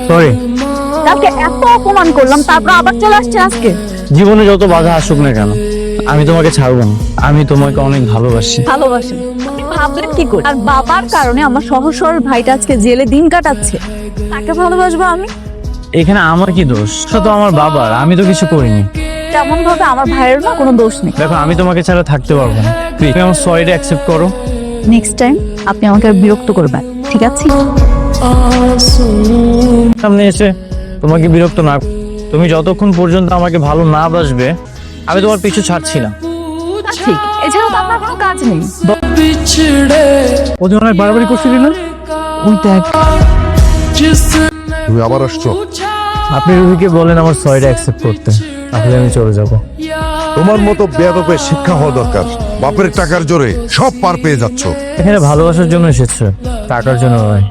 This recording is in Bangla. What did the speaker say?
সরি। কালকে এত অপমান করলাম, তারপর আবার চলে আসছে আজকে। জীবনে যত বাধা আসুক না কেন, আমি তোমাকে ছাড়বো না। আমি তোমাকে অনেক ভালোবাসি। ভালোবাসেন? আপনি ভাবলেন কি করে? আর বাবার কারণে আমার সহজ সরল ভাইটা আজকে জেলে দিন কাটাচ্ছে, তাকে ভালোবাসবো আমি? এখানে আমার কি দোষ? সেটা তো আমার বাবার, আমি তো কিছু করিনি। তেমন ভাবে আমার ভাইয়ের না কোনো দোষ নেই। দেখো, আমি তোমাকে ছাড়া থাকতে পারবো না। প্লিজ তুমি আমার সরিটা অ্যাকসেপ্ট করো। নেক্সট টাইম আপনি আমাকে আর বিরক্ত করবেন, ঠিক আছে? সামনে এসে তোমাকে বিরক্ত না, তুমি যতক্ষণ পর্যন্ত আমাকে ভালো না বাসবে আমি তোমার পিছু ছাড়ছি না। তা ঠিক, এছাড়া তো আপনার কোনো কাজ নেই। ওদের অনেক বাড়াবাড়ি করছিলি না? ওই দেখ, তুমি আবার আসছো? আপনি রুহিকে বলেন আমার সরিটা অ্যাকসেপ্ট করতে, তাহলে আমি চলে যাব। তোমার মতো বেয়াদবের শিক্ষা হওয়া দরকার। বাপের টাকার জোরে সব পার পেয়ে যাচ্ছ। এখানে ভালোবাসার জন্য এসেছে, টাকার জন্য নয়।